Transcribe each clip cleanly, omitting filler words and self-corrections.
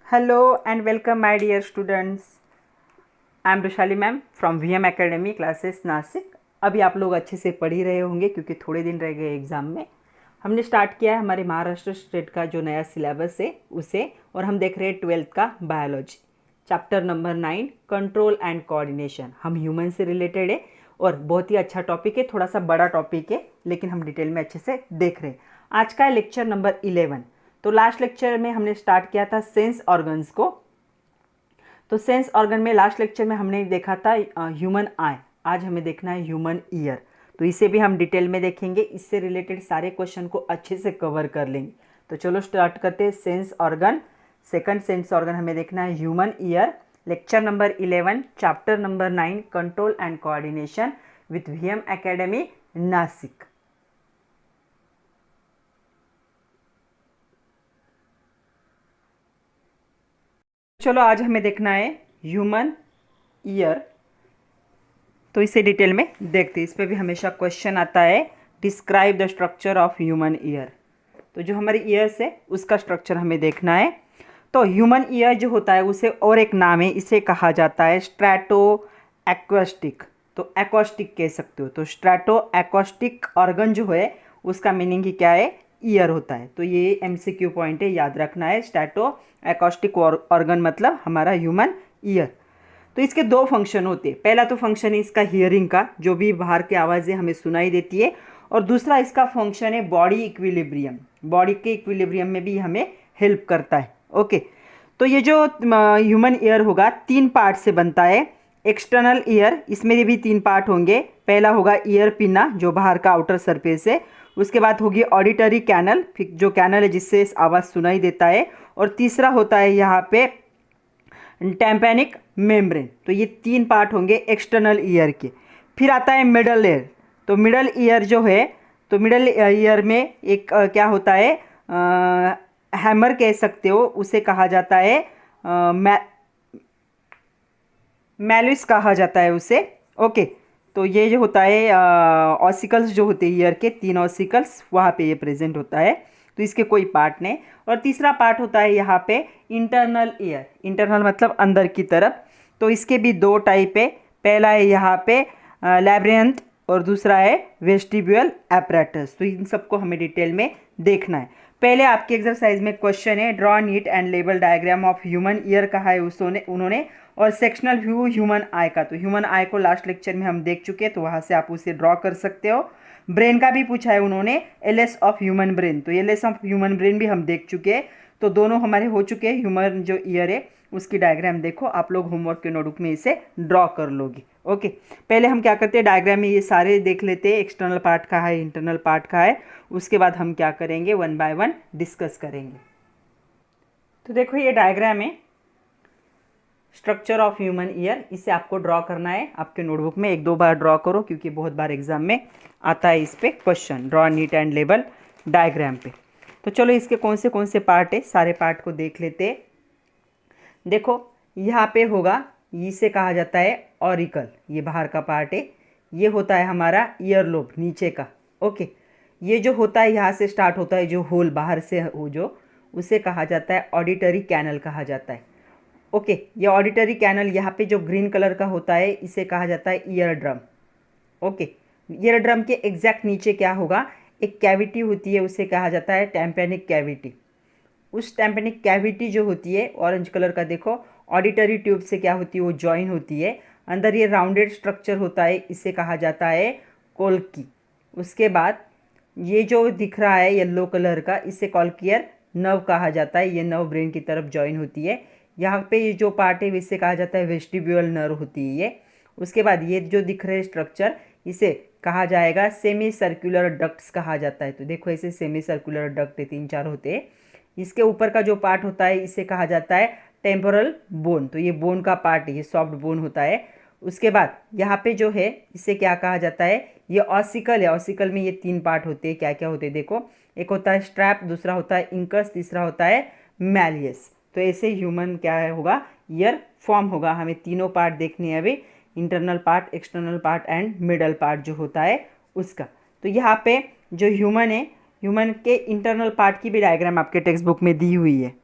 Hello and welcome my dear students. I am Rushali ma'am from V M academy classes Nashik. अभी आप लोग अच्छे से पढ़ ही रहे होंगे क्योंकि थोड़े दिन रह गए एग्ज़ाम में। हमने स्टार्ट किया है हमारे महाराष्ट्र स्टेट का जो नया सिलेबस है उसे, और हम देख रहे हैं 12th का biology chapter number 9 control and coordination. हम ह्यूमन से रिलेटेड है और बहुत ही अच्छा टॉपिक है, थोड़ा सा बड़ा टॉपिक है लेकिन हम डिटेल में अच्छे से देख रहे हैं। आज का है लेक्चर नंबर 11। तो लास्ट लेक्चर में हमने स्टार्ट किया था सेंस ऑर्गन्स को। तो सेंस ऑर्गन में लास्ट लेक्चर में हमने देखा था ह्यूमन आई। आज हमें देखना है ह्यूमन ईयर। तो इसे भी हम डिटेल में देखेंगे, इससे रिलेटेड सारे क्वेश्चन को अच्छे से कवर कर लेंगे। तो चलो स्टार्ट करते हैं। Sense organ, second sense organ हमें देखना है human ear. Lecture number 11 chapter number 9 control and coordination with VM academy Nashik. चलो आज हमें देखना है ह्यूमन ईयर। तो इसे डिटेल में देखते हैं। इस पर भी हमेशा क्वेश्चन आता है, describe the structure of human ear. तो जो हमारी ईयर्स है उसका स्ट्रक्चर हमें देखना है। तो ह्यूमन ईयर जो होता है उसे और एक नाम है, इसे कहा जाता है स्ट्रैटो एक्वास्टिक। तो एक्वास्टिक कह सकते हो। तो स्ट्रैटो एक्वास्टिक ऑर्गन जो है उसका मीनिंग ही क्या है, ईयर होता है। तो ये एमसीक्यू पॉइंट है, याद रखना है। स्ट्रैटो एक्वास्टिक ऑर्गन मतलब हमारा ह्यूमन ईयर। तो इसके दो फंक्शन होते हैं। पहला तो फंक्शन है इसका हियरिंग का, जो भी बाहर की आवाज़ें हमें सुनाई देती है, और दूसरा इसका फंक्शन है बॉडी इक्विलिब्रियम। बॉडी के इक्विलिब्रियम में भी हमें हेल्प करता है। ओके, तो ये जो ह्यूमन ईयर होगा 3 पार्ट से बनता है। एक्सटर्नल ईयर, इसमें भी 3 पार्ट होंगे। पहला होगा ईयर पिना जो बाहर का आउटर सरफेस है। उसके बाद होगी ऑडिटरी कैनल, फिर जो कैनल है जिससे आवाज़ सुनाई देता है। और तीसरा होता है यहाँ पे टैम्पैनिक मेम्ब्रेन। तो ये 3 पार्ट होंगे एक्सटर्नल ईयर के। फिर आता है मिडल ईयर। तो मिडल ईयर जो है, तो मिडल ईयर में एक क्या होता है, हैमर कह सकते हो, उसे कहा जाता है मैलिस कहा जाता है उसे। ओके, तो ये जो होता है ऑसिकल्स जो होते हैं ईयर के, 3 ऑसिकल्स वहाँ पे ये प्रेजेंट होता है। तो इसके कोई पार्ट नहीं। और तीसरा पार्ट होता है यहाँ पे इंटरनल ईयर। इंटरनल मतलब अंदर की तरफ। तो इसके भी 2 टाइप है। पहला है यहाँ पे लैब्रियंथ और दूसरा है वेस्टिब्यूल एपरेटस। तो इन सबको हमें डिटेल में देखना है। पहले आपके एग्जरसाइज में क्वेश्चन है draw neat and label diagram of human ear कहा है उन्होंने, और सेक्शनल व्यू ह्यूमन आई का। तो ह्यूमन आई को लास्ट लेक्चर में हम देख चुके हैं, तो वहाँ से आप उसे ड्रॉ कर सकते हो। ब्रेन का भी पूछा है उन्होंने, एलएस ऑफ ह्यूमन ब्रेन। तो एलएस ऑफ ह्यूमन ब्रेन भी हम देख चुके हैं। तो दोनों हमारे हो चुके हैं। ह्यूमन जो ईयर है उसकी डायग्राम देखो, आप लोग होमवर्क के नोटबुक में इसे ड्रॉ कर लोगे। ओके, पहले हम क्या करते हैं, डायग्राम में ये सारे देख लेते हैं, एक्सटर्नल पार्ट का है, इंटरनल पार्ट का है। उसके बाद हम क्या करेंगे, 1 बाय 1 डिस्कस करेंगे। तो देखो ये डायग्राम है स्ट्रक्चर ऑफ ह्यूमन ईयर। इसे आपको ड्रॉ करना है आपके नोटबुक में। 1-2 बार ड्रॉ करो क्योंकि बहुत बार एग्जाम में आता है इस पे question, draw neat and label diagram पे। तो चलो इसके कौन से पार्ट है, सारे पार्ट को देख लेते हैं। देखो यहाँ पे होगा, इसे कहा जाता है ऑरिकल, ये बाहर का पार्ट है। ये होता है हमारा ईयर लोब नीचे का। ओके, ये जो होता है यहाँ से स्टार्ट होता है, जो होल बाहर से हो जो, उसे कहा जाता है ऑडिटरी कैनल कहा जाता है। ओके, ये ऑडिटरी कैनल यहाँ पे जो ग्रीन कलर का होता है इसे कहा जाता है ear drum. Okay, ear drum के एग्जैक्ट नीचे क्या होगा, एक कैविटी होती है, उसे कहा जाता है टैम्पेनिक कैविटी। उस टैम्पेनिक कैविटी जो होती है ऑरेंज कलर का, देखो ऑडिटरी ट्यूब से क्या होती है, वो जॉइन होती है। अंदर ये राउंडेड स्ट्रक्चर होता है, इसे कहा जाता है कोल्की। उसके बाद ये जो दिख रहा है येलो कलर का, इसे कॉल्कियर नर्व कहा जाता है। ये नर्व ब्रेन की तरफ जॉइन होती है। यहाँ पे ये जो पार्ट है इसे कहा जाता है वेस्टिब्यूल नर्व होती है ये। उसके बाद ये जो दिख रहे स्ट्रक्चर, इसे कहा जाएगा सेमी सर्कुलर डक्ट्स कहा जाता है। तो देखो ऐसे सेमी सर्कुलर डक्ट 3-4 होते हैं। इसके ऊपर का जो पार्ट होता है इसे कहा जाता है टेम्पोरल बोन। तो ये बोन का पार्ट है, ये सॉफ्ट बोन होता है। उसके बाद यहाँ पे जो है इसे क्या कहा जाता है, ये ऑसिकल है। ऑसिकल में ये 3 पार्ट होते हैं। क्या क्या होते हैं देखो, एक होता है स्ट्रैप, दूसरा होता है इंकस, तीसरा होता है मैलियस। तो ऐसे ह्यूमन क्या है होगा, ईयर फॉर्म होगा। हमें तीनों पार्ट देखने हैं अभी, internal part, external part and middle part जो होता है उसका। तो यहाँ पे जो ह्यूमन है, ह्यूमन के इंटरनल पार्ट की भी डायग्राम आपके टेक्स्ट बुक में दी हुई है।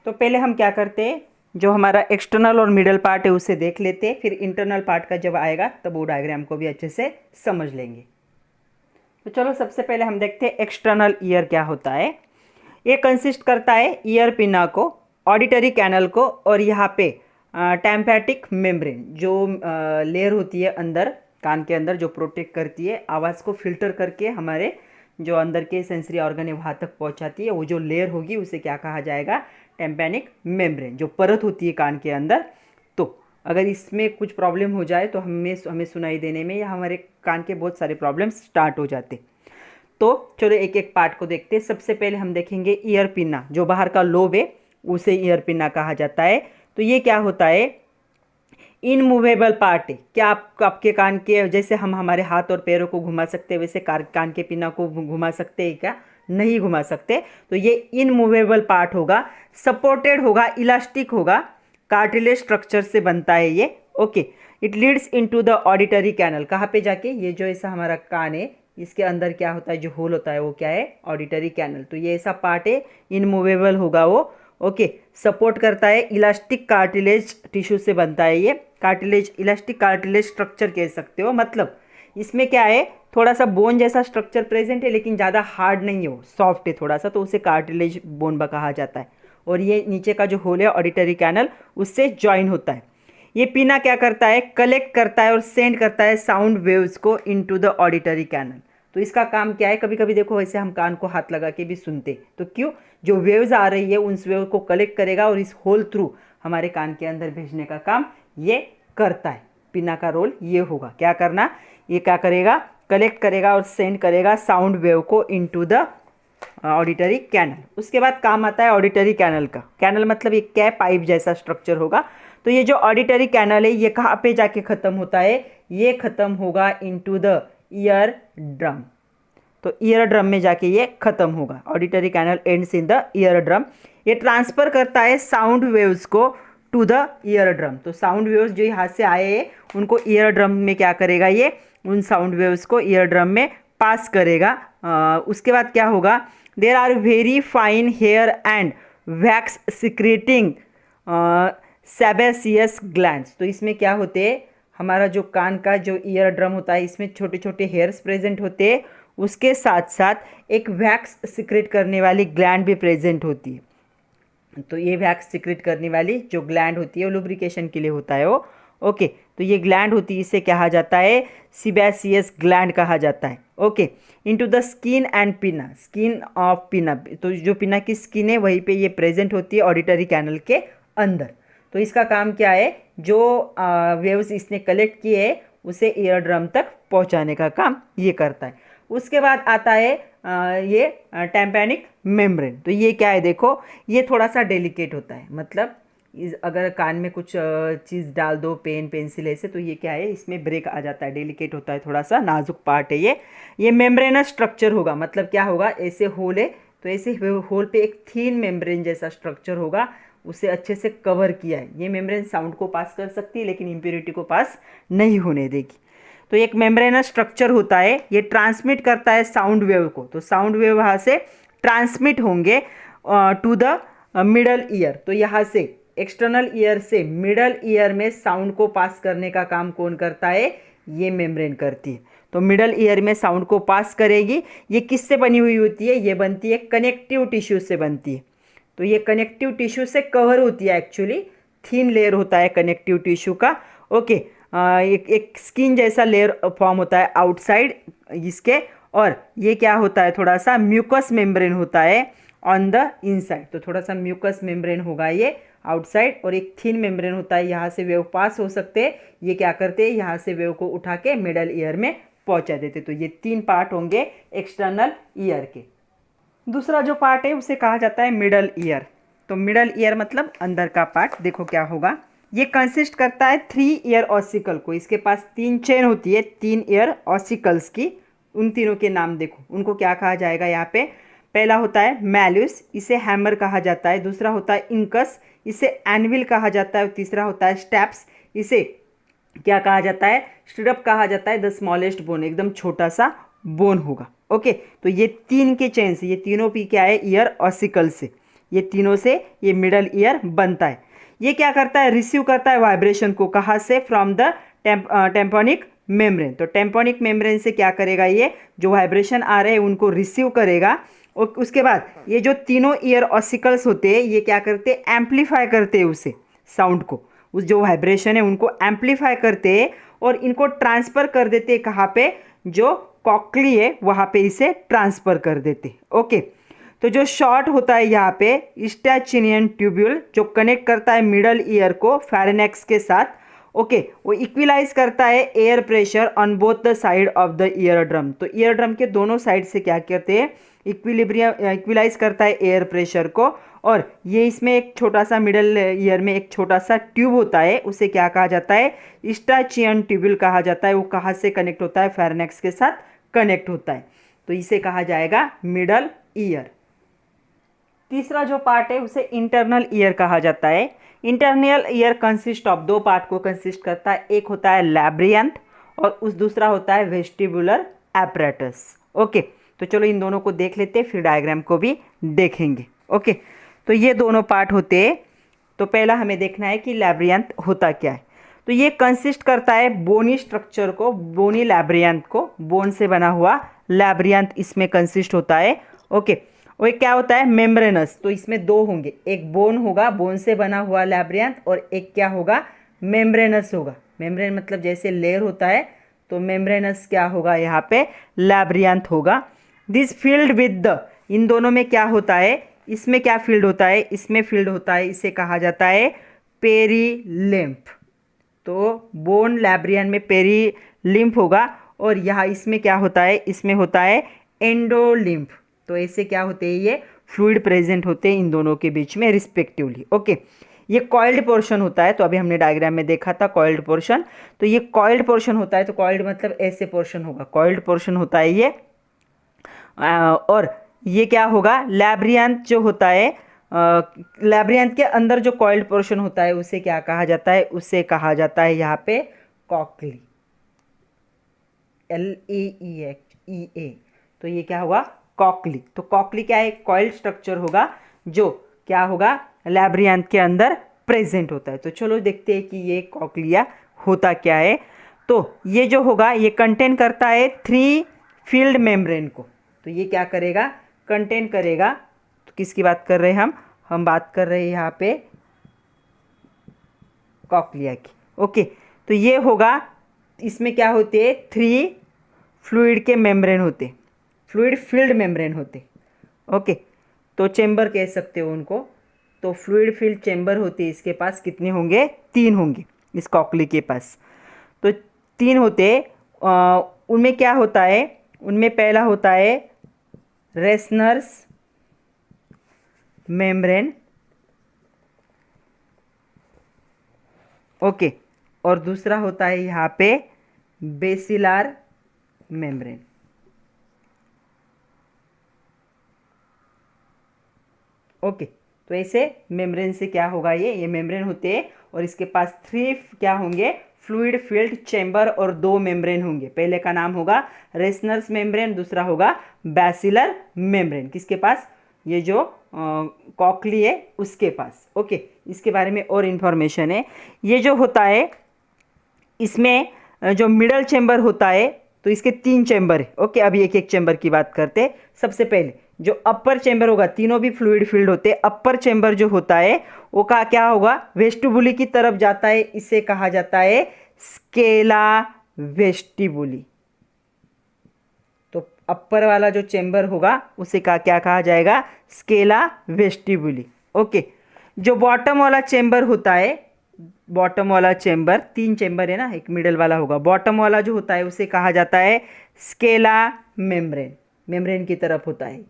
तो पहले हम क्या करते हैं, जो हमारा एक्सटर्नल और मिडल पार्ट है उसे देख लेते हैं, फिर इंटरनल पार्ट का जब आएगा तब वो डायग्राम को भी अच्छे से समझ लेंगे। तो चलो सबसे पहले हम देखते हैं एक्सटर्नल ईयर क्या होता है। ये कंसिस्ट करता है ईयर पिना को, ऑडिटरी कैनल को, और यहाँ पे टाइम्पैटिक मेम्ब्रेन जो लेयर होती है अंदर कान के अंदर, जो प्रोटेक्ट करती है, आवाज़ को फिल्टर करके हमारे जो अंदर के सेंसरी ऑर्गन है वहाँ तक पहुँचाती है। वो जो लेयर होगी उसे क्या कहा जाएगा, टाइम्पैनिक मेम्ब्रेन, जो परत होती है कान के अंदर। तो अगर इसमें कुछ प्रॉब्लम हो जाए तो हमें सुनाई देने में या हमारे कान के बहुत सारे प्रॉब्लम स्टार्ट हो जाते। तो चलो एक एक पार्ट को देखते हैं। सबसे पहले हम देखेंगे ईयर पिन्ना, जो बाहर का लोब है उसे ईयर पिन्ना कहा जाता है। तो ये क्या होता है, इनमूवेबल पार्ट है। क्या आपके कान के जैसे हम हमारे हाथ और पैरों को घुमा सकते हैं वैसे कान के पिन्ना को घुमा सकते हैं क्या, नहीं घुमा सकते। तो ये इनमूवेबल पार्ट होगा, सपोर्टेड होगा, इलास्टिक होगा, कार्टिलेज स्ट्रक्चर से बनता है ये। Okay, it leads into the auditory canal. कहाँ पे जाके, ये जो ऐसा हमारा कान है इसके अंदर क्या होता है, जो होल होता है वो क्या है, ऑडिटरी कैनल। तो ये ऐसा पार्ट है, इनमूवेबल होगा वो। ओके, सपोर्ट करता है, इलास्टिक कार्टिलेज टिश्यू से बनता है ये। कार्टिलेज, इलास्टिक कार्टिलेज स्ट्रक्चर कह सकते हो। मतलब इसमें क्या है, थोड़ा सा बोन जैसा स्ट्रक्चर प्रेजेंट है लेकिन ज़्यादा हार्ड नहीं है, वो सॉफ्ट है थोड़ा सा, तो उसे कार्टिलेज बोन कहा जाता है। और ये नीचे का जो होल है ऑडिटरी कैनल उससे ज्वाइन होता है। ये पिना क्या करता है, कलेक्ट करता है और सेंड करता है साउंड वेव्स को इनटू द ऑडिटरी कैनल। तो इसका काम क्या है, कभी कभी देखो वैसे हम कान को हाथ लगा के भी सुनते, तो क्यों, जो वेव्स आ रही है उन वेव को कलेक्ट करेगा और इस होल थ्रू हमारे कान के अंदर भेजने का काम ये करता है। पिना का रोल ये होगा, क्या करना, ये क्या करेगा, कलेक्ट करेगा और सेंड करेगा साउंड वेव को इनटू द ऑडिटरी कैनल। उसके बाद काम आता है ऑडिटरी कैनल का। कैनल मतलब ये कैप पाइप जैसा स्ट्रक्चर होगा। तो ये जो ऑडिटरी कैनल है ये कहाँ पे जाके ख़त्म होता है, ये ख़त्म होगा इनटू द ईयर ड्रम। तो ईयर ड्रम में जाके ये ख़त्म होगा। Auditory canal ends in the ear drum. ये ट्रांसफ़र करता है साउंड वेव्स को टू द ईयर ड्रम। तो साउंड वेव्स जो यहाँ से आए हैं उनको ईयर ड्रम में क्या करेगा, ये उन साउंड वेव्स को ईयर ड्रम में पास करेगा। उसके बाद क्या होगा, there are very fine hair and wax secreting sebaceous glands. तो इसमें क्या होते हैं, हमारा जो कान का जो ईयर ड्रम होता है इसमें छोटे छोटे हेयर्स प्रेजेंट होते हैं, उसके साथ साथ एक वैक्स सिक्रेट करने वाली ग्लैंड भी प्रेजेंट होती है। तो ये वैक्स सिक्रेट करने वाली जो ग्लैंड होती है वो लुब्रिकेशन के लिए होता है वो। ओके, तो ये ग्लैंड होती है, इसे कहा जाता है सीबेसियस ग्लैंड कहा जाता है। Okay, into the skin and पिना, स्किन ऑफ पिना। तो जो पिना की स्किन है वहीं पे ये प्रेजेंट होती है ऑडिटरी कैनल के अंदर। तो इसका काम क्या है, जो वेव्स इसने कलेक्ट किए है उसे ईयर ड्रम तक पहुंचाने का काम ये करता है। उसके बाद आता है ये टाइम्पैनिक मेम्ब्रेन। तो ये क्या है, देखो ये थोड़ा सा डेलिकेट होता है। मतलब अगर कान में कुछ चीज़ डाल दो, पेन पेंसिल ऐसे, तो ये क्या है, इसमें ब्रेक आ जाता है, डेलिकेट होता है, थोड़ा सा नाजुक पार्ट है ये मेम्ब्रेनस स्ट्रक्चर होगा। मतलब क्या होगा, ऐसे होल है तो ऐसे होल पे एक थीन मेम्ब्रेन जैसा स्ट्रक्चर होगा, उसे अच्छे से कवर किया है। ये मेम्ब्रेन साउंड को पास कर सकती है लेकिन इम्प्योरिटी को पास नहीं होने देगी। तो एक मेम्ब्रेनस स्ट्रक्चर होता है, ये ट्रांसमिट करता है साउंड वेव को। तो साउंड वेव वहाँ से ट्रांसमिट होंगे टू द मिडल ईयर। तो यहाँ से एक्सटर्नल ईयर से मिडल ईयर में साउंड को पास करने का काम कौन करता है, ये मेम्ब्रेन करती है। तो मिडल ईयर में साउंड को पास करेगी। ये किससे बनी हुई होती है, ये बनती है कनेक्टिव टिश्यू से बनती है। तो ये कनेक्टिव टिश्यू से कवर होती है, एक्चुअली थिन लेयर होता है कनेक्टिव टिश्यू का। ओके, एक स्किन जैसा लेयर फॉर्म होता है आउटसाइड इसके, और ये क्या होता है, थोड़ा सा म्यूकस मेम्ब्रेन होता है ऑन द इनसाइड। तो थोड़ा सा म्यूकस मेम्ब्रेन होगा ये आउटसाइड, और एक थिन मेम्ब्रेन होता है, यहाँ से वेव पास हो सकते हैं। ये क्या करते हैं, यहाँ से वेव को उठा के मिडल ईयर में पहुँचा देते। तो ये 3 पार्ट होंगे एक्सटर्नल ईयर के। दूसरा जो पार्ट है उसे कहा जाता है मिडल ईयर। तो मिडल ईयर मतलब अंदर का पार्ट। देखो क्या होगा, ये कंसिस्ट करता है 3 ईयर ऑसिकल को। इसके पास 3 चेन होती है, 3 ईयर ऑसिकल्स की। उन तीनों के नाम देखो, उनको क्या कहा जाएगा यहाँ पे। पहला होता है मैल्यूस, इसे हैमर कहा जाता है। दूसरा होता है इंकस, इसे एनविल कहा जाता है। तीसरा होता है स्टेप्स, इसे क्या कहा जाता है, स्टिरअप कहा जाता है। द स्मॉलेस्ट बोन, एकदम छोटा सा बोन होगा। ओके, तो ये 3 के चेन से, ये तीनों भी क्या है, ईयर ऑसिकल से। ये तीनों से ये मिडल ईयर बनता है। ये क्या करता है, रिसीव करता है वाइब्रेशन को, कहाँ से, फ्रॉम द टेम्पोनिक मेम्ब्रेन। तो टेम्पोनिक मेम्ब्रेन से क्या करेगा, ये जो वाइब्रेशन आ रहे हैं उनको रिसीव करेगा, और उसके बाद ये जो तीनों ईयर ऑसिकल्स होते हैं ये क्या करते हैं, एम्पलीफाई करते हैं उसे, साउंड को, उस जो वाइब्रेशन है उनको एम्पलीफाई करते हैं और इनको ट्रांसफ़र कर देते हैं कहाँ पे, जो कॉक्ली है वहाँ पे इसे ट्रांसफ़र कर देते। ओके, तो जो शॉर्ट होता है यहाँ पे स्टैचिनियन ट्यूब्यूल जो कनेक्ट करता है मिडल ईयर को फेरेनेक्स के साथ, ओके, वो इक्विलाइज करता है air pressure on both the side of the ear drum. तो ईयर ड्रम के दोनों साइड से क्या करते हैं, इक्विलाइज करता है एयर प्रेशर को। और ये इसमें एक छोटा सा मिडल ईयर में एक छोटा सा ट्यूब होता है, उसे क्या कहा जाता है, स्टैचियन ट्यूब्यूल कहा जाता है। वो कहाँ से कनेक्ट होता है, फेरेनेक्स के साथ कनेक्ट होता है, तो इसे कहा जाएगा मिडल ईयर। तीसरा जो पार्ट है उसे इंटरनल ईयर कहा जाता है। इंटरनल ईयर कंसिस्ट ऑफ, दो पार्ट को कंसिस्ट करता है, एक होता है लैब्रियंथ और उस दूसरा होता है वेस्टिबुलर एपरेटस। ओके, तो चलो इन दोनों को देख लेते हैं, फिर डायग्राम को भी देखेंगे। ओके, तो ये दोनों पार्ट होते हैं। तो पहला हमें देखना है कि लैब्रियंथ होता क्या है। तो ये कंसिस्ट करता है बोनी स्ट्रक्चर को, बोनी लैब्रियंथ को, बोन से बना हुआ लैब्रियंथ इसमें कंसिस्ट होता है। ओके, वो क्या होता है, मेम्ब्रेनस। तो इसमें दो होंगे, एक बोन होगा, बोन से बना हुआ लैब्रियंथ, और एक क्या होगा, मेम्ब्रेनस होगा। मेम्ब्रेन मतलब जैसे लेयर होता है, तो मेम्ब्रेनस क्या होगा, यहाँ पे लैब्रियंथ होगा। दिस फील्ड विद द, इन दोनों में क्या होता है, इसमें क्या फील्ड होता है, इसमें फील्ड होता है, इसे कहा जाता है पेरीलिम्फ। तो बोन लैब्रियन में पेरीलिम्फ होगा, और यहाँ इसमें क्या होता है, इसमें होता है एंडोलिम्फ। तो ऐसे क्या होते हैं, ये फ्लूइड प्रेजेंट होते हैं इन दोनों के बीच में रिस्पेक्टिवली। ओके, ये कॉइल्ड पोर्शन होता है, तो अभी हमने डायग्राम में देखा था कॉइल्ड पोर्शन। तो ये कॉइल्ड पोर्शन होता है, तो कॉइल्ड मतलब ऐसे पोर्शन होगा, कॉइल्ड पोर्शन होता है ये। और ये क्या होगा, लैब्रियंथ जो होता है, लैब्रियंथ के अंदर जो कॉइल्ड पोर्शन होता है उसे क्या कहा जाता है, उसे कहा जाता है यहाँ पे कॉक्ली, LAEE। तो ये क्या हुआ, कॉक्ली। तो कॉक्ली क्या है, कॉइल्ड स्ट्रक्चर होगा जो क्या होगा, लैब्रियंथ के अंदर प्रेजेंट होता है। तो चलो देखते हैं कि ये कॉक्लिया होता क्या है। तो ये जो होगा ये कंटेन करता है 3 फील्ड मेम्ब्रेन को। तो ये क्या करेगा, कंटेन करेगा। तो किसकी बात कर रहे हैं हम बात कर रहे हैं यहाँ पे कॉक्लिया की। ओके, तो ये होगा, इसमें क्या होते हैं, 3 फ्लूइड के मेम्ब्रेन होते, फ्लूइड फील्ड मेम्ब्रेन होते। ओके, तो चेम्बर कह सकते हो उनको। तो फ्लूइड फील्ड चेम्बर होते इसके पास, कितने होंगे, 3 होंगे इस कॉक्ली के पास। तो 3 होते, उनमें क्या होता है, उनमें पहला होता है रेसनर्स मेम्ब्रेन। ओके, और दूसरा होता है यहाँ पे बेसिलार मेम्ब्रेन। ओके, तो ऐसे मेम्ब्रेन से क्या होगा, ये मेम्ब्रेन होते हैं, और इसके पास 3 क्या होंगे, फ्लूइड फील्ड चैम्बर और 2 मेम्ब्रेन होंगे। पहले का नाम होगा रेसनर्स मेम्ब्रेन, दूसरा होगा बैसिलर मेम्ब्रेन। किसके पास, ये जो कॉक्ली है उसके पास। ओके, इसके बारे में और इन्फॉर्मेशन है। ये जो होता है, इसमें जो मिडल चैम्बर होता है, तो इसके 3 चैम्बर है। ओके, अभी एक एक चैम्बर की बात करते हैं। सबसे पहले जो अपर चैम्बर होगा, तीनों भी फ्लूइड फील्ड होते हैं। अपर चैम्बर जो होता है वो का क्या होगा, वेस्टिबुली की तरफ जाता है, इसे कहा जाता है स्केला वेस्टिबुली। तो अपर वाला जो चैम्बर होगा उसे क्या कहा जाएगा, स्केला वेस्टिबुली। ओके, जो बॉटम वाला चैम्बर होता है, बॉटम वाला चैम्बर, 3 चैम्बर है ना, एक मिडल वाला होगा, बॉटम वाला जो होता है उसे कहा जाता है स्केला मेम्ब्रेन, मेम्ब्रेन की तरफ होता है।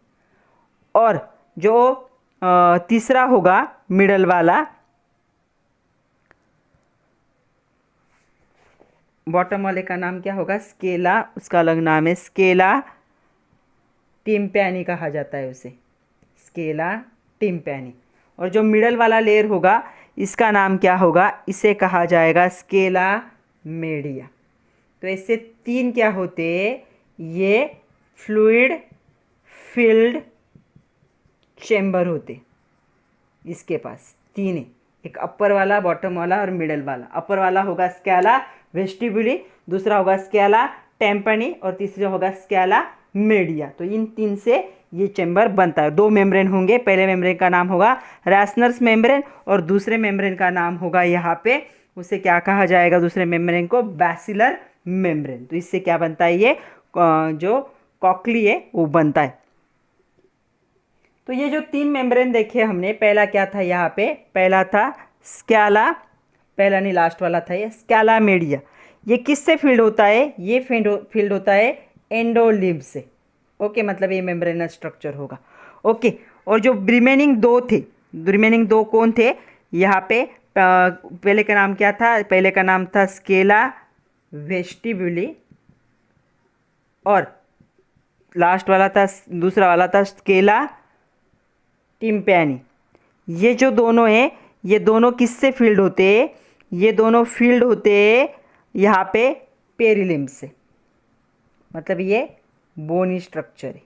और जो तीसरा होगा मिडल वाला, बॉटम वाले का नाम क्या होगा, स्केला, उसका अलग नाम है स्केला टिम्पैनी कहा जाता है उसे, स्केला टिम्पैनी। और जो मिडल वाला लेयर होगा इसका नाम क्या होगा, इसे कहा जाएगा स्केला मीडिया। तो ऐसे 3 क्या होते, ये फ्लूइड फील्ड चैम्बर होते। इसके पास तीन है, एक अपर वाला, बॉटम वाला और मिडल वाला। अपर वाला होगा स्कैला वेस्टिब्यूली, दूसरा होगा स्कैला टेम्पनी और तीसरा होगा स्कैला मीडिया। तो इन तीन से ये चैम्बर बनता है। दो मेम्ब्रेन होंगे, पहले मेम्ब्रेन का नाम होगा रासनर्स मेम्ब्रेन और दूसरे मेम्ब्रेन का नाम होगा यहाँ पे, उसे क्या कहा जाएगा, दूसरे मेम्ब्रेन को बैसिलर मेम्ब्रेन। तो इससे क्या बनता है, ये जो कॉकली है वो बनता है। तो ये जो तीन मेम्ब्रेन देखे हमने, पहला क्या था यहाँ पे, पहला था स्कैला, पहला नहीं लास्ट वाला था ये स्कैला मीडिया। ये किससे फील्ड होता है, ये फील्ड होता है एंडोलिम्फ से। ओके, मतलब ये मेम्ब्रेनस स्ट्रक्चर होगा। ओके, और जो रिमेनिंग दो थे, रिमेनिंग दो कौन थे यहाँ पे, पहले का नाम क्या था, पहले का नाम था स्केला वेस्टिब्यूली और लास्ट वाला था, दूसरा वाला था स्केला टिम्पैनी। ये जो दोनों हैं, ये दोनों किससे फील्ड होते हैं, ये दोनों फील्ड होते हैं यहाँ पे पेरिलिम्ब से, मतलब ये बोनी स्ट्रक्चर है।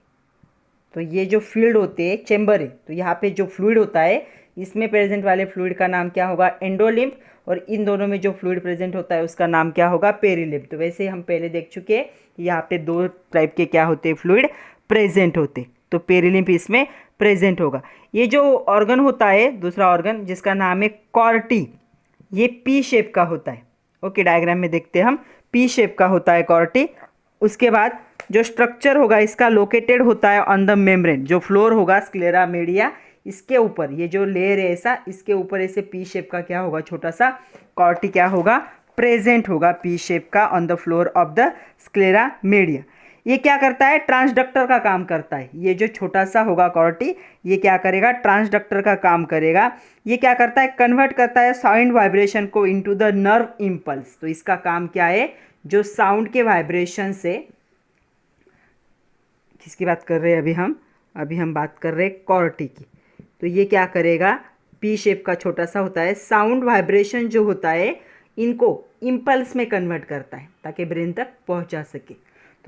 तो ये जो फील्ड होते हैं चेम्बर है, तो यहाँ पे जो फ्लूइड होता है, इसमें प्रेजेंट वाले फ्लूइड का नाम क्या होगा, एंडोलिम्फ, और इन दोनों में जो फ्लूइड प्रेजेंट होता है उसका नाम क्या होगा, पेरिलिम्फ। तो वैसे हम पहले देख चुके हैं, यहाँ पे दो टाइप के क्या होते हैं, फ्लूइड प्रेजेंट होते, तो पेरिलिम्फ इसमें प्रेजेंट होगा। ये जो ऑर्गन होता है, दूसरा ऑर्गन जिसका नाम है कॉर्टी, ये पी शेप का होता है। ओके, डायग्राम में देखते हैं हम, पी शेप का होता है कॉर्टी। उसके बाद जो स्ट्रक्चर होगा इसका लोकेटेड होता है ऑन द मेम्ब्रेन, जो फ्लोर होगा स्क्लेरा मीडिया, इसके ऊपर ये जो लेयर है ऐसा, इसके ऊपर ऐसे पी शेप का क्या होगा, छोटा सा कॉर्टी क्या होगा, प्रेजेंट होगा पी शेप का on the floor of the sclera media. ये क्या करता है, ट्रांसडक्टर का काम करता है। ये जो छोटा सा होगा कॉर्टी, ये क्या करेगा, ट्रांसडक्टर का काम करेगा। ये क्या करता है, कन्वर्ट करता है साउंड वाइब्रेशन को इनटू द नर्व इम्पल्स। तो इसका काम क्या है, जो साउंड के वाइब्रेशन से, किसकी बात कर रहे हैं अभी हम बात कर रहे हैं कॉर्टी की। तो ये क्या करेगा, पी शेप का छोटा सा होता है, साउंड वाइब्रेशन जो होता है इनको इम्पल्स में कन्वर्ट करता है ताकि ब्रेन तक पहुंचा सके।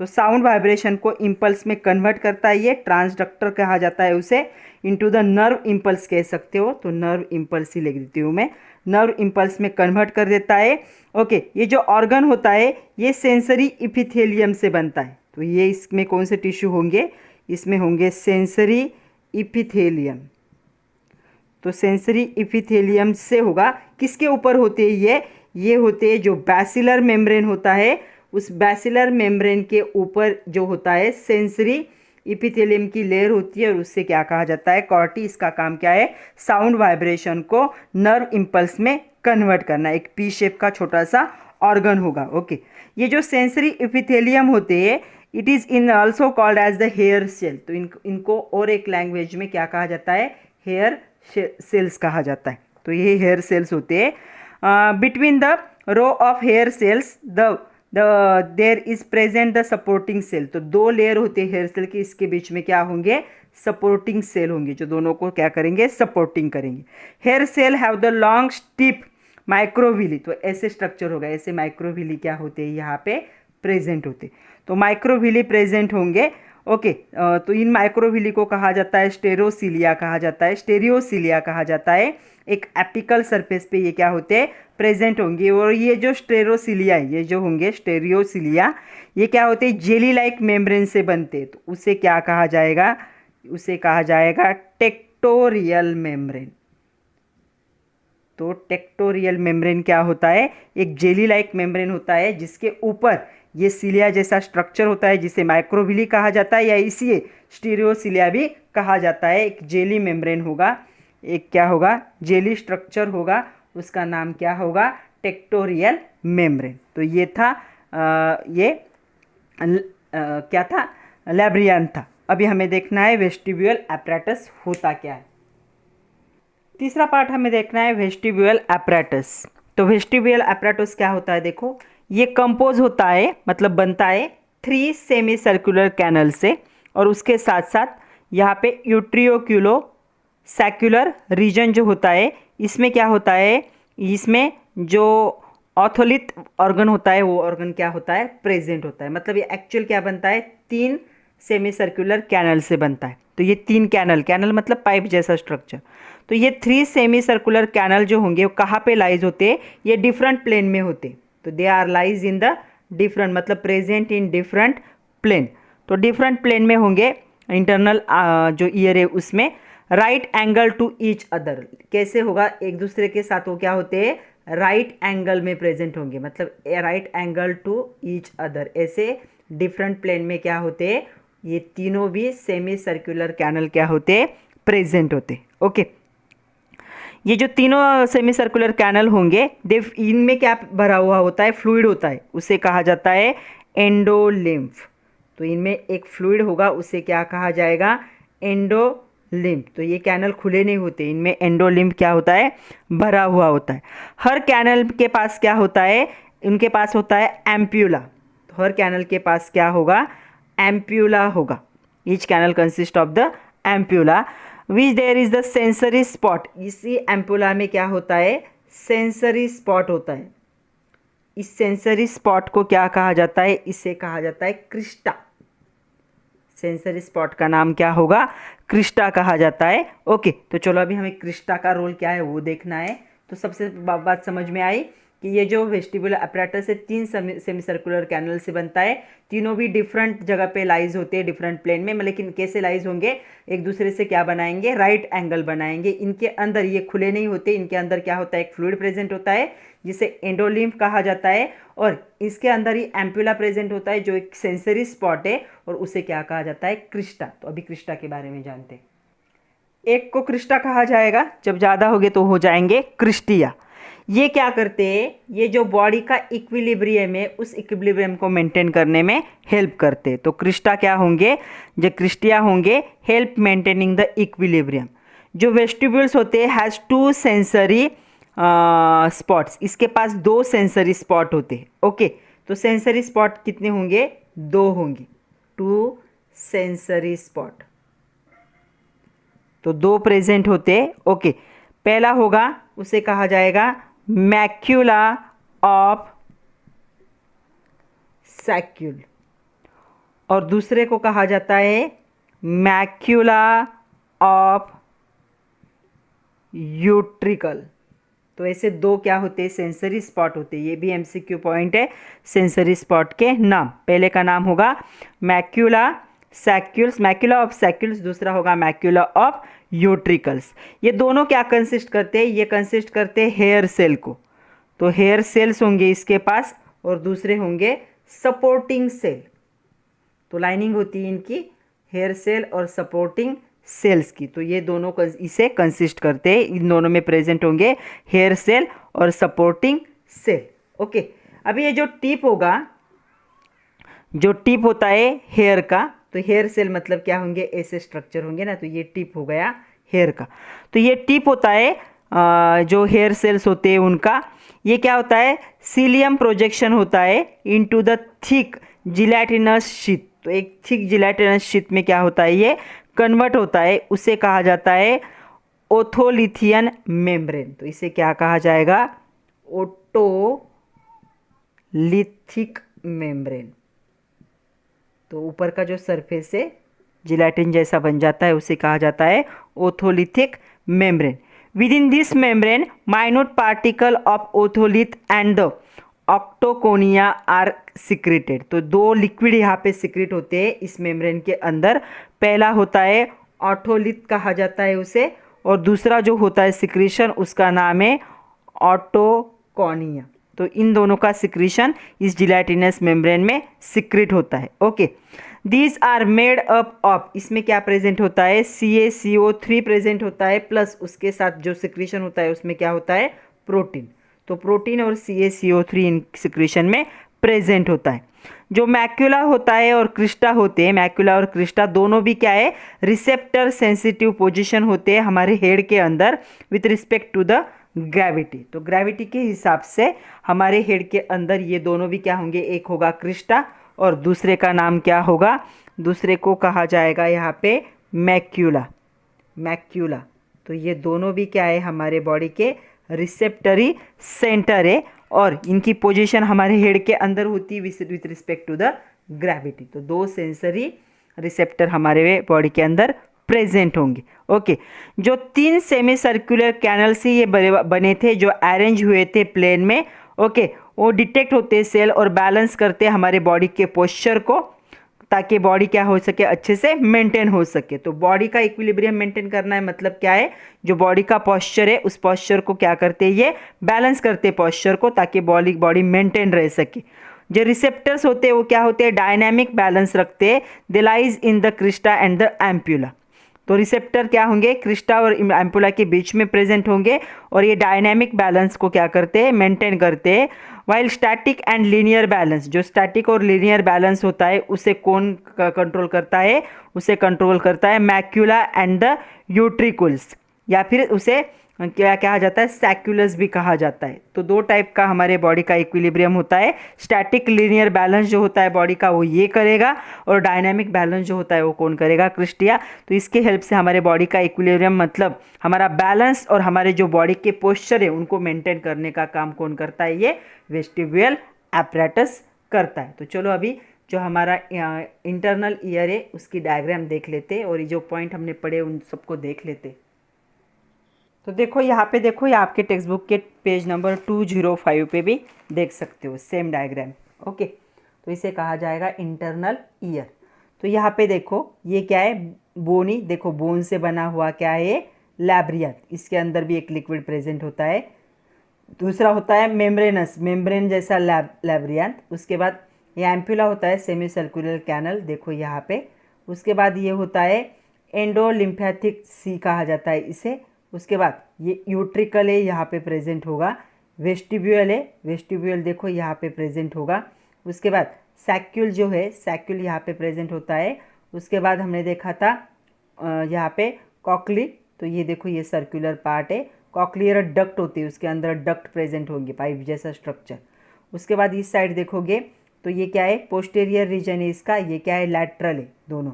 तो साउंड वाइब्रेशन को इम्पल्स में कन्वर्ट करता है, ये ट्रांसडक्टर कहा जाता है उसे, इनटू द नर्व इम्पल्स कह सकते हो, तो नर्व इम्पल्स ही लिख देती हूँ मैं, नर्व इम्पल्स में कन्वर्ट कर देता है। ओके, ये जो ऑर्गन होता है ये सेंसरी इपिथेलियम से बनता है। तो ये इसमें कौन से टिश्यू होंगे, इसमें होंगे सेंसरी इपिथेलियम। तो सेंसरी इपिथेलियम से होगा, किसके ऊपर होते हैं ये होते हैं जो बैसिलर मेम्ब्रेन होता है, उस बैसिलर मेम्ब्रेन के ऊपर जो होता है सेंसरी इपिथेलियम की लेयर होती है और उससे क्या कहा जाता है, कॉर्टी। इसका काम क्या है, साउंड वाइब्रेशन को नर्व इम्पल्स में कन्वर्ट करना। एक पी शेप का छोटा सा ऑर्गन होगा। ओके, ये जो सेंसरी इपिथेलियम होते हैं, it is in also called as the hair cell. तो इनको और एक लैंग्वेज में क्या कहा जाता है, हेयर सेल्स कहा जाता है। तो ये हेयर सेल्स होते हैं। Between the row of hair cells there is present the supporting cell. तो दो लेयर होते हैं हेयर सेल की, इसके बीच में क्या होंगे, सपोर्टिंग सेल होंगे, जो दोनों को क्या करेंगे, सपोर्टिंग करेंगे। Hair cell have the long stiff microvilli. तो ऐसे स्ट्रक्चर होगा, ऐसे माइक्रोविली क्या होते हैं यहाँ पे प्रेजेंट होते, तो माइक्रोविली प्रेजेंट होंगे। ओके, तो इन माइक्रोविली को कहा जाता है स्टेरोसिलिया कहा जाता है, स्टेरियोसिलिया कहा जाता है। एक एपिकल सरफेस पे ये क्या होते हैं, प्रेजेंट होंगे। और ये जो स्टेरोसिलिया है, ये जो होंगे स्टेरियोसिलिया, ये क्या होते हैं, जेली लाइक मेम्ब्रेन से बनते हैं। तो उसे क्या कहा जाएगा, उसे कहा जाएगा टेक्टोरियल मेम्ब्रेन। तो टेक्टोरियल मेम्ब्रेन क्या होता है, एक जेली लाइक मेम्ब्रेन होता है जिसके ऊपर ये सिलिया जैसा स्ट्रक्चर होता है जिसे माइक्रोविली कहा जाता है, या इसी स्टीरियोसिलिया भी कहा जाता है। एक जेली मेम्ब्रेन होगा, एक क्या होगा, जेली स्ट्रक्चर होगा, उसका नाम क्या होगा, टेक्टोरियल मेम्ब्रेन। तो ये था क्या था, लैब्रियन था। अभी हमें देखना है वेस्टिब्यूल एपरेटस होता क्या है। तीसरा पार्ट हमें देखना है वेस्टिब्यूल एपरेटस। तो वेस्टिब्यूल एपरेटस क्या होता है, देखो ये कंपोज होता है, मतलब बनता है 3 सेमी सर्कुलर कैनल से, और उसके साथ साथ यहाँ पे यूट्रियोक्यूलो सैक्युलर रीजन जो होता है, इसमें क्या होता है, इसमें जो ऑर्थोलिथ ऑर्गन होता है वो ऑर्गन क्या होता है, प्रेजेंट होता है। मतलब ये एक्चुअल क्या बनता है, 3 सेमी सर्कुलर कैनल से बनता है। तो ये 3 कैनल, कैनल मतलब पाइप जैसा स्ट्रक्चर। तो ये 3 सेमी सर्कुलर कैनल जो होंगे वो कहाँ पे लाइज होते हैं, ये डिफरेंट प्लेन में होते। तो they are lies in the different, मतलब प्रेजेंट इन डिफरेंट प्लेन। तो डिफरेंट प्लेन में होंगे इंटरनल जो ईयर है उसमें। Right angle to each other, कैसे होगा, एक दूसरे के साथ वो क्या होते हैं, राइट एंगल में प्रेजेंट होंगे, मतलब right angle to each other. ऐसे डिफरेंट प्लेन में क्या होते हैं, ये तीनों भी सेमी सर्कुलर कैनल क्या होते हैं, प्रेजेंट होते। ओके, ये जो तीनों सेमी सर्कुलर कैनल होंगे, देव इनमें क्या भरा हुआ होता है, फ्लूइड होता है, उसे कहा जाता है एंडोलिम्फ। तो इनमें एक फ्लूइड होगा, उसे क्या कहा जाएगा, एंडोलिम्फ। तो ये कैनल खुले नहीं होते, इनमें एंडोलिम्फ क्या होता है, भरा हुआ होता है। हर कैनल के पास क्या होता है, इनके पास होता है एम्प्यूला। तो हर कैनल के पास क्या होगा, एम्प्यूला होगा। Each canal consist of the ampulla which there is the sensory spot. इसी एम्प्यूला में क्या होता है, सेंसरी स्पॉट होता है। इस सेंसरी स्पॉट को क्या कहा जाता है, इसे कहा जाता है क्रिस्टा। सेंसरी स्पॉट का नाम क्या होगा, क्रिस्टा कहा जाता है। ओके, तो चलो अभी हमें क्रिस्टा का रोल क्या है वो देखना है। तो सबसे बात समझ में आई कि ये जो वेस्टिबुलर अपैरेटस है 3 सेमी सर्कुलर कैनल से बनता है। तीनों भी डिफरेंट जगह पे लाइज होते हैं, डिफरेंट प्लेन में, लेकिन कैसे लाइज होंगे, एक दूसरे से क्या बनाएंगे, राइट एंगल बनाएंगे। इनके अंदर ये खुले नहीं होते, इनके अंदर क्या होता है, एक फ्लूइड प्रेजेंट होता है जिसे एंडोलिम्फ कहा जाता है, और इसके अंदर ही एम्प्यूला प्रेजेंट होता है जो एक सेंसरी स्पॉट है, और उसे क्या कहा जाता है, क्रिस्टा। तो अभी क्रिस्टा के बारे में जानते हैं। एक को क्रिस्टा कहा जाएगा, जब ज़्यादा हो गए तो हो जाएंगे क्रिस्टिया। ये क्या करते हैं, ये जो बॉडी का इक्विलिब्रियम है उस इक्विलिब्रियम को मेंटेन करने में हेल्प करते हैं। तो क्रिस्टा क्या होंगे, जो क्रिस्टिया होंगे, हेल्प मेंटेनिंग द इक्विलिब्रियम। जो वेस्टिब्यूल्स होते हैं हैज़ 2 सेंसरी स्पॉट्स, इसके पास 2 सेंसरी स्पॉट होते हैं। ओके, तो सेंसरी स्पॉट कितने होंगे, 2 होंगे, 2 सेंसरी स्पॉट, तो 2 प्रेजेंट होते हैं। ओके, पहला होगा उसे कहा जाएगा मैक्यूला ऑफ सैक्यूल, और दूसरे को कहा जाता है मैक्यूला ऑफ यूट्रिकल। तो ऐसे 2 क्या होते हैं, सेंसरी स्पॉट होते हैं। ये भी एमसीक्यू पॉइंट है सेंसरी स्पॉट के नाम। पहले का नाम होगा मैक्यूला सैक्यूल्स, मैक्यूला ऑफ सैक्यूल्स, दूसरा होगा मैक्यूला ऑफ यूट्रिकल्स। ये दोनों क्या कंसिस्ट करते हैं, ये कंसिस्ट करते हैं हेयर सेल को। तो हेयर सेल्स होंगे इसके पास, और दूसरे होंगे सपोर्टिंग सेल। तो लाइनिंग होती है इनकी हेयर सेल और सपोर्टिंग सेल्स की। तो ये दोनों इसे कंसिस्ट करते हैं, इन दोनों में प्रेजेंट होंगे हेयर सेल और सपोर्टिंग सेल। ओके, अभी ये जो टिप होगा, जो टिप होता है हेयर का, तो हेयर सेल मतलब क्या होंगे, ऐसे स्ट्रक्चर होंगे ना, तो ये टिप हो गया हेयर का। तो ये टिप होता है जो हेयर सेल्स होते हैं उनका, ये क्या होता है, सीलियम प्रोजेक्शन होता है into the thick gelatinous sheet. तो एक थिक जिलेटिनस शीट में क्या होता है, ये कन्वर्ट होता है, उसे कहा जाता है ओथोलिथियन मेम्ब्रेन। तो इसे क्या कहा जाएगा, ओटोलिथिक मेम्ब्रेन। तो ऊपर का जो सरफेस है जिलेटिन जैसा बन जाता है, उसे कहा जाता है otolithic membrane. Within this membrane minute particle of otolith and the otoconia are secreted. तो 2 लिक्विड यहाँ पे सिक्रेट होते हैं इस मेम्ब्रेन के अंदर। पहला होता है ऑटोलिथ कहा जाता है उसे, और दूसरा जो होता है सिक्रीशन उसका नाम है ऑटोकोनिया। तो इन दोनों का सिक्रीशन इस जिलेटिनस मेम्ब्रेन में सिक्रेट होता है। Okay, these are made up of, इसमें क्या प्रेजेंट होता है, CaCO3 प्रेजेंट होता है, प्लस उसके साथ जो सिक्रीशन होता है उसमें क्या होता है, प्रोटीन। तो प्रोटीन और CaCO3 इन सिक्रीशन में प्रेजेंट होता है। जो मैक्यूला होता है और क्रिस्टा होते हैं, मैक्यूला और क्रिस्टा दोनों भी क्या है, रिसेप्टर सेंसिटिव पोजीशन होते हैं हमारे हेड के अंदर with respect to the gravity. तो ग्रेविटी के हिसाब से हमारे हेड के अंदर ये दोनों भी क्या होंगे, एक होगा क्रिस्टा और दूसरे का नाम क्या होगा, दूसरे को कहा जाएगा यहाँ पे मैक्यूला। मैक्यूला, तो ये दोनों भी क्या है, हमारे बॉडी के रिसेप्टरी सेंटर है, और इनकी पोजीशन हमारे हेड के अंदर होती है with respect to the gravity. तो 2 सेंसरी रिसेप्टर हमारे बॉडी के अंदर प्रेजेंट होंगे। ओके, जो 3 सेमी सर्कुलर कैनल से ये बने थे, जो अरेंज हुए थे प्लेन में, ओके, वो डिटेक्ट होते सेल और बैलेंस करते हमारे बॉडी के पोस्चर को, ताकि बॉडी क्या हो सके, अच्छे से मेंटेन हो सके। तो बॉडी का इक्विलिब्रियम मेंटेन करना है, मतलब क्या है, जो बॉडी का पोस्चर है उस पोस्चर को क्या करते हैं, ये बैलेंस करते पोस्चर को, ताकि बॉडी मेंटेन रह सके। जो रिसेप्टर्स होते हैं वो क्या होते हैं, डायनामिक बैलेंस रखते हैं। They lies in the crista and the ampulla. तो रिसेप्टर क्या होंगे, क्रिस्टा और एम्पुला के बीच में प्रेजेंट होंगे और ये डायनामिक बैलेंस को क्या करते हैं, मेंटेन करते हैं। While static and linear balance, जो स्टैटिक और लीनियर बैलेंस होता है उसे कौन कंट्रोल करता है, उसे कंट्रोल करता है मैक्यूला एंड द यूट्रिकुल्स, या फिर उसे क्या कहा जाता है, सैक्युलस भी कहा जाता है। तो 2 टाइप का हमारे बॉडी का इक्विलिब्रियम होता है। स्टैटिक लीनियर बैलेंस जो होता है बॉडी का वो ये करेगा, और डायनामिक बैलेंस जो होता है वो कौन करेगा, क्रिस्टिया। तो इसके हेल्प से हमारे बॉडी का इक्विलिब्रियम, मतलब हमारा बैलेंस और हमारे जो बॉडी के पोस्चर है उनको मेंटेन करने का काम कौन करता है, ये वेस्टिब्यूल एपरेटस करता है। तो चलो अभी जो हमारा इंटरनल ईयर है उसकी डायग्राम देख लेते, और ये जो पॉइंट हमने पढ़े उन सबको देख लेते। तो देखो यहाँ पे, देखो ये आपके टेक्स्ट बुक के पेज नंबर 205 पे भी देख सकते हो सेम डायग्राम। ओके, तो इसे कहा जाएगा इंटरनल ईयर। तो यहाँ पे देखो ये क्या है, बोनी, देखो बोन से बना हुआ क्या है, लैब्रियंथ, इसके अंदर भी एक लिक्विड प्रेजेंट होता है। दूसरा होता है मेम्ब्रेनस, मेम्ब्रेन जैसा लैब्रियंथ। उसके बाद ये एम्पुला होता है, सेमी सर्कुलर कैनल, देखो यहाँ पे। उसके बाद ये होता है एंडोलिम्फेटिक सी कहा जाता है इसे। उसके बाद ये यूट्रिकल है, यहाँ पे प्रेजेंट होगा। वेस्टिब्यूल है, वेस्टिब्यूल देखो यहाँ पे प्रेजेंट होगा। उसके बाद सैक्यूल जो है, सैक्यूल यहाँ पे प्रेजेंट होता है। उसके बाद हमने देखा था यहाँ पे कॉकली, तो ये देखो ये सर्कुलर पार्ट है। कॉकलियर डक्ट होती है, उसके अंदर डक्ट प्रेजेंट होंगे, पाइप जैसा स्ट्रक्चर। उसके बाद इस साइड देखोगे तो ये क्या है, पोस्टेरियर रीजन है इसका, ये क्या है, लैटरल है दोनों।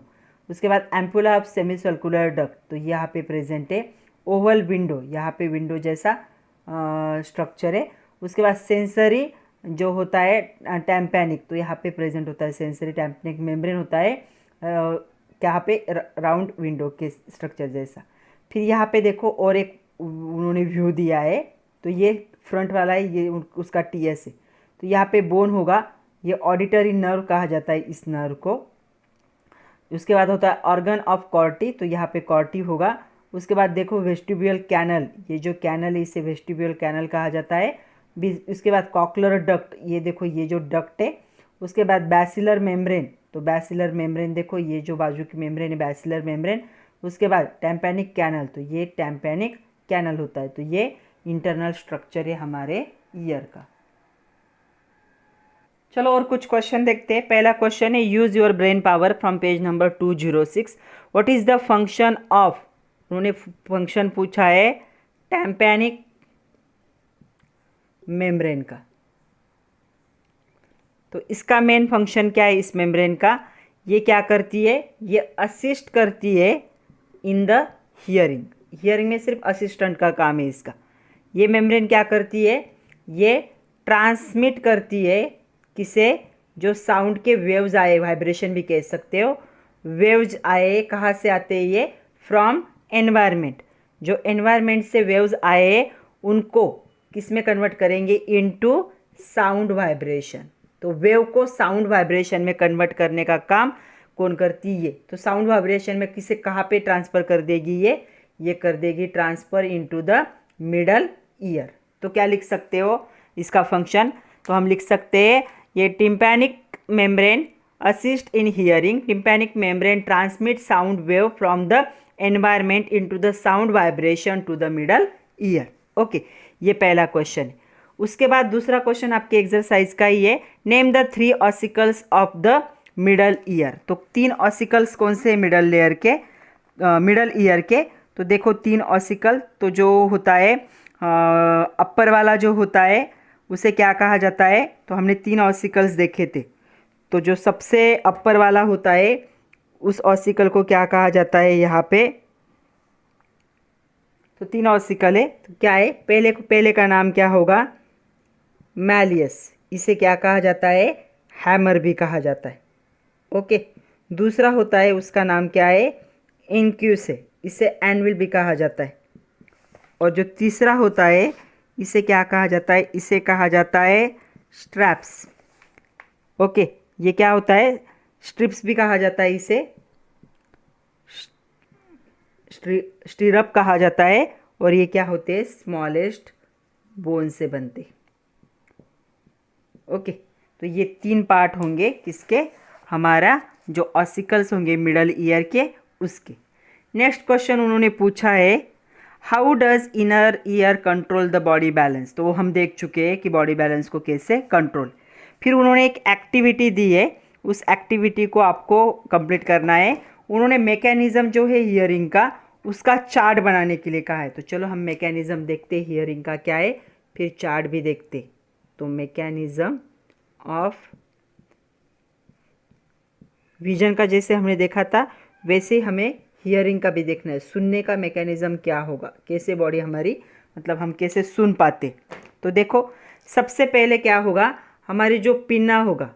उसके बाद ampulla of semi circular duct, तो यहाँ पे प्रेजेंट है। ओवल विंडो, यहाँ पे विंडो जैसा स्ट्रक्चर है। उसके बाद सेंसरी जो होता है टैम्पैनिक, तो यहाँ पे प्रेजेंट होता है, सेंसरी टैम्पैनिक मेम्ब्रेन होता है यहाँ पे राउंड विंडो के स्ट्रक्चर जैसा। फिर यहाँ पे देखो और एक उन्होंने व्यू दिया है, तो ये फ्रंट वाला है, ये उसका टीएस है। तो यहाँ पे बोन होगा, ये ऑडिटरी नर्व कहा जाता है इस नर्व को। उसके बाद होता है ऑर्गन ऑफ कॉर्टी, तो यहाँ पे कॉर्टी होगा। उसके बाद देखो वेस्टिब्यूल कैनल, ये जो कैनल है इसे वेस्टिब्यूल कैनल कहा जाता है। उसके बाद कॉकलर डक्ट, ये देखो ये जो डक्ट है। उसके बाद बैसिलर मेम्ब्रेन, तो बैसिलर मेम्ब्रेन देखो ये जो बाजू की मेम्ब्रेन है, बैसिलर मेम्ब्रेन। उसके बाद टैम्पैनिक कैनल, तो ये टैम्पैनिक कैनल होता है। तो ये इंटरनल स्ट्रक्चर है हमारे ईयर का। चलो और कुछ क्वेश्चन देखते हैं। पहला क्वेश्चन है, use your brain power, from page number 206। What is the function of, उन्होंने फंक्शन पूछा है टैम्पैनिक मेम्ब्रेन का। तो इसका मेन फंक्शन क्या है इस मेम्ब्रेन का, ये क्या करती है, ये असिस्ट करती है इन द हियरिंग। हियरिंग में सिर्फ असिस्टेंट का काम है इसका। ये मेम्ब्रेन क्या करती है, ये ट्रांसमिट करती है किसे, जो साउंड के वेव्स आए, वाइब्रेशन भी कह सकते हो, वेव्स आए कहाँ से आते हैं, ये फ्रॉम एनवायरनमेंट। जो एनवायरनमेंट से वेव्स आए उनको किस में कन्वर्ट करेंगे, इनटू साउंड वाइब्रेशन। तो वेव को साउंड वाइब्रेशन में कन्वर्ट करने का काम कौन करती है, तो साउंड वाइब्रेशन में किसे कहाँ पे ट्रांसफ़र कर देगी, ये कर देगी transfer into the middle year. तो क्या लिख सकते हो इसका फंक्शन, तो हम लिख सकते हैं ये tympanic membrane assist in hearing, tympanic membrane transmit sound wave from the environment into the sound vibration to the middle ear. Okay, ये पहला क्वेश्चन है। उसके बाद दूसरा क्वेश्चन आपके एक्सरसाइज का ही है, name the 3 ossicles of the middle year. तो 3 ऑसिकल्स कौन से मिडल लेयर के, मिडल ईयर के। तो देखो 3 ऑसिकल, तो जो होता है अपर वाला जो होता है उसे क्या कहा जाता है, तो हमने 3 ऑसिकल्स देखे थे। तो जो सबसे अपर वाला होता है उस ऑसिकल को क्या कहा जाता है यहाँ पे, तो 3 ऑसिकल है, तो क्या है, पहले का नाम क्या होगा, मैलियस, इसे क्या कहा जाता है, हैमर भी कहा जाता है। ओके, दूसरा होता है उसका नाम क्या है, इनक्यू से, इसे एनविल भी कहा जाता है। और जो तीसरा होता है इसे क्या कहा जाता है, इसे कहा जाता है स्ट्रैप्स। ओके, ये क्या होता है, स्ट्रिप्स भी कहा जाता है, इसे स्टीरअप कहा जाता है। और ये क्या होते हैं, स्मॉलेस्ट बोन से बनते। ओके, तो ये 3 पार्ट होंगे किसके, हमारा जो ऑसिकल्स होंगे मिडल ईयर के उसके। नेक्स्ट क्वेश्चन उन्होंने पूछा है, how does inner ear control the body balance. तो वो हम देख चुके हैं कि बॉडी बैलेंस को कैसे कंट्रोल। फिर उन्होंने एक एक्टिविटी दी है, उस एक्टिविटी को आपको कंप्लीट करना है। उन्होंने मैकेनिज्म जो है हियरिंग का, उसका चार्ट बनाने के लिए कहा है। तो चलो हम मैकेनिज्म देखते, हियरिंग का क्या है, फिर चार्ट भी देखते। तो मैकेनिज्म ऑफ विजन का जैसे हमने देखा था, वैसे हमें हियरिंग का भी देखना है, सुनने का मैकेनिज्म क्या होगा, कैसे बॉडी हमारी, मतलब हम कैसे सुन पाते। तो देखो, सबसे पहले क्या होगा, हमारी जो पिन्ना होगा,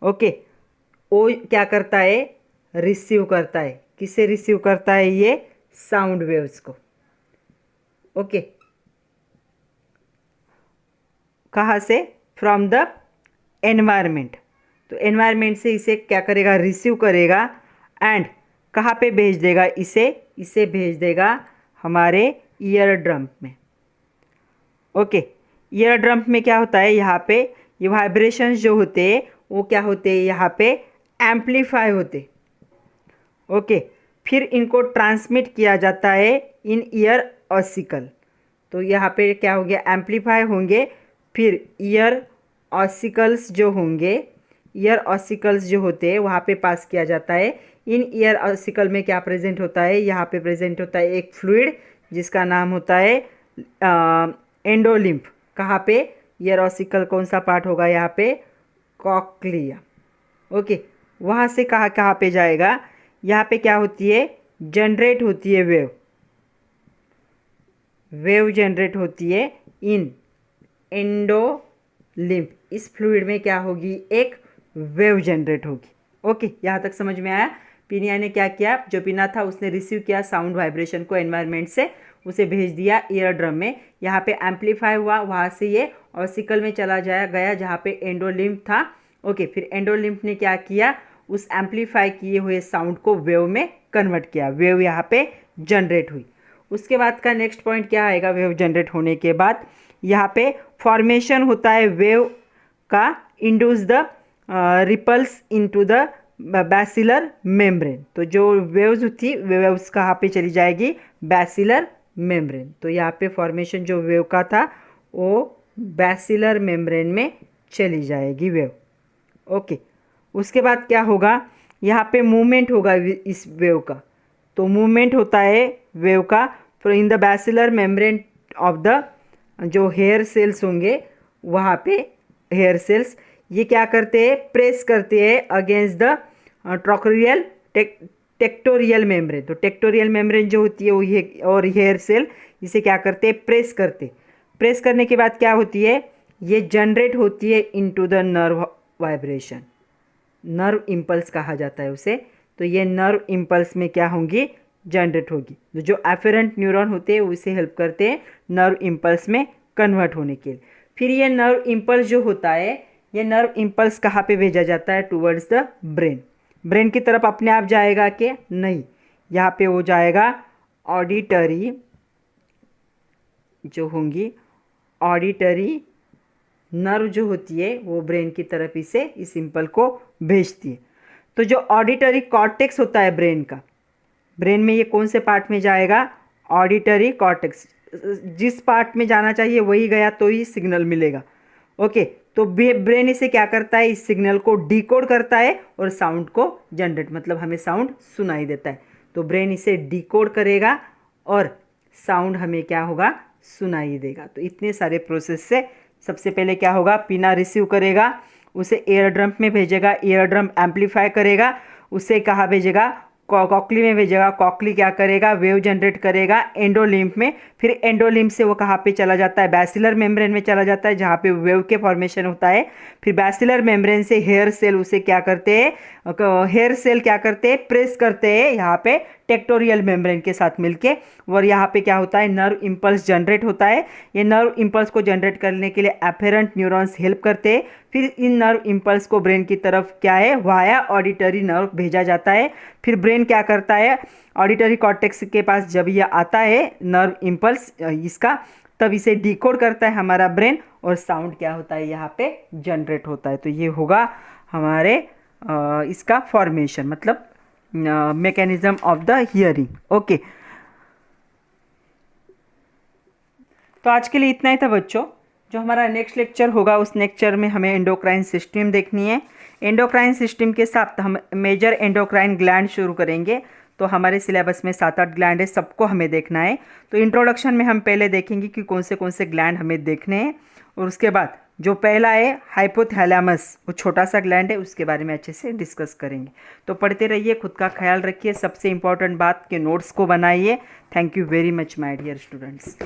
ओके, वो क्या करता है, रिसीव करता है। किसे रिसीव करता है, ये साउंड वेव्स को। ओके, कहाँ से, फ्रॉम द एनवायरमेंट। तो एनवायरमेंट से इसे क्या करेगा, रिसीव करेगा एंड कहाँ पे भेज देगा, इसे भेज देगा हमारे ईयर ड्रम में। ओके, ईयर ड्रम में क्या होता है, यहाँ पे ये वाइब्रेशंस जो होते हैं वो क्या होते हैं, यहाँ पे एम्पलीफाई होते। ओके, फिर इनको ट्रांसमिट किया जाता है इन ईयर ऑसिकल। तो यहाँ पे क्या हो गया, एम्पलीफाई होंगे। फिर ईयर ऑसिकल्स जो होंगे, ईयर ऑसिकल्स जो होते हैं वहाँ पे पास किया जाता है। इन ईयर ऑसिकल में क्या प्रेजेंट होता है, यहाँ पे प्रेजेंट होता है एक फ्लूइड जिसका नाम होता है एंडोलिम्फ। कहाँ पे, ईयर ऑसिकल कौन सा पार्ट होगा, यहाँ पे कॉक्लिया। ओके, वहाँ से कहाँ कहाँ पे जाएगा, यहाँ पे क्या होती है, जनरेट होती है वेव जनरेट होती है इन एंडोलिम्फ। इस फ्लूइड में क्या होगी, एक वेव जनरेट होगी। ओके, यहाँ तक समझ में आया। पिनिया ने क्या किया, जो पिना था उसने रिसीव किया साउंड वाइब्रेशन को एनवायरनमेंट से, उसे भेज दिया ईयर ड्रम में। यहाँ पे एम्पलीफाई हुआ, वहाँ से ये ऑसिकल में चला गया जहाँ पे एंडोलिम्फ था। ओके, फिर एंडोलिम्फ ने क्या किया, उस एम्पलीफाई किए हुए साउंड को वेव में कन्वर्ट किया, वेव यहाँ पे जनरेट हुई। उसके बाद का नेक्स्ट पॉइंट क्या आएगा, वेव जनरेट होने के बाद यहाँ पे फॉर्मेशन होता है वेव का, induce the ripples into the basilar membrane. तो जो वेव्स थी, वेव्स कहाँ पे चली जाएगी, बैसिलर मेम्ब्रेन। तो यहाँ पे फॉर्मेशन जो वेव का था वो बैसिलर मेम्ब्रेन में चली जाएगी वेव। ओके, उसके बाद क्या होगा, यहाँ पे मूवमेंट होगा इस वेव का। तो मूवमेंट होता है वेव का in the basilar membrane of the, जो हेयर सेल्स होंगे वहाँ पे, हेयर सेल्स ये क्या करते हैं, प्रेस करते हैं अगेंस्ट द ट्रॉक्रियल टेक्टोरियल मेम्ब्रेन। तो टेक्टोरियल मेम्ब्रेन जो होती है वो ये, और हेयर सेल इसे क्या करते हैं, प्रेस करते। प्रेस करने के बाद क्या होती है, ये जनरेट होती है into the nerve vibration, nerve impulse कहा जाता है उसे। तो ये नर्व इम्पल्स में क्या होंगी, जनरेट होगी। तो जो एफेरेंट न्यूरॉन होते हैं उसे हेल्प करते हैं नर्व इम्पल्स में कन्वर्ट होने के लिए। फिर ये नर्व इम्पल्स जो होता है, ये नर्व इम्पल्स कहाँ पे भेजा जाता है, टूवर्ड्स द ब्रेन। ब्रेन की तरफ अपने आप जाएगा कि नहीं, यहाँ पे वो जाएगा ऑडिटरी जो होंगी, ऑडिटरी नर्व जो होती है वो ब्रेन की तरफ इसे इस इम्पल को भेजती है। तो जो ऑडिटरी कॉर्टेक्स होता है ब्रेन का, ब्रेन में ये कौन से पार्ट में जाएगा, ऑडिटरी कॉर्टेक्स। जिस पार्ट में जाना चाहिए वही गया तो ही सिग्नल मिलेगा। ओके, तो ब्रेन इसे क्या करता है, इस सिग्नल को डिकोड करता है और साउंड को जनरेट, मतलब हमें साउंड सुनाई देता है। तो ब्रेन इसे डिकोड करेगा और साउंड हमें क्या होगा, सुनाई देगा। तो इतने सारे प्रोसेस से सबसे पहले क्या होगा, पिना रिसीव करेगा, उसे एयर ड्रम में भेजेगा, एयर ड्रम एम्पलीफाई करेगा, उसे कहाँ भेजेगा, कॉकली में भेजेगा, कॉकली क्या करेगा, वेव जनरेट करेगा एंडोलिम्फ में, फिर एंडोलिम्फ से वो कहाँ पे चला जाता है, बैसिलर मेम्ब्रेन में चला जाता है जहाँ पे वेव के फॉर्मेशन होता है। फिर बैसिलर मेम्ब्रेन से हेयर सेल उसे क्या करते हैं, हेयर सेल क्या करते हैं, प्रेस करते हैं यहाँ पे टेक्टोरियल मेम्ब्रेन के साथ मिलके, और यहाँ पे क्या होता है, नर्व इम्पल्स जनरेट होता है। ये नर्व इम्पल्स को जनरेट करने के लिए एफेरेंट न्यूरॉन्स हेल्प करते हैं। फिर इन नर्व इम्पल्स को ब्रेन की तरफ क्या है, वाया ऑडिटरी नर्व भेजा जाता है। फिर ब्रेन क्या करता है, ऑडिटरी कॉर्टेक्स के पास जब ये आता है नर्व इम्पल्स इसका, तब इसे डिकोड करता है हमारा ब्रेन, और साउंड क्या होता है यहाँ पे जनरेट होता है। तो ये होगा हमारे इसका फॉर्मेशन, मतलब mechanism of the hearing. Okay, तो आज के लिए इतना ही था बच्चों। जो हमारा नेक्स्ट लेक्चर होगा उस लेक्चर में हमें एंडोक्राइन सिस्टम देखनी है। एंडोक्राइन सिस्टम के साथ हम मेजर एंडोक्राइन ग्लैंड शुरू करेंगे। तो हमारे सिलेबस में 7-8 ग्लैंड है, सबको हमें देखना है। तो इंट्रोडक्शन में हम पहले देखेंगे कि कौन से ग्लैंड हमें देखने हैं, और उसके बाद जो पहला है हाइपोथैलेमस, वो छोटा सा ग्लैंड है, उसके बारे में अच्छे से डिस्कस करेंगे। तो पढ़ते रहिए, खुद का ख्याल रखिए, सबसे इम्पॉर्टेंट बात के नोट्स को बनाइए। Thank you very much my dear students.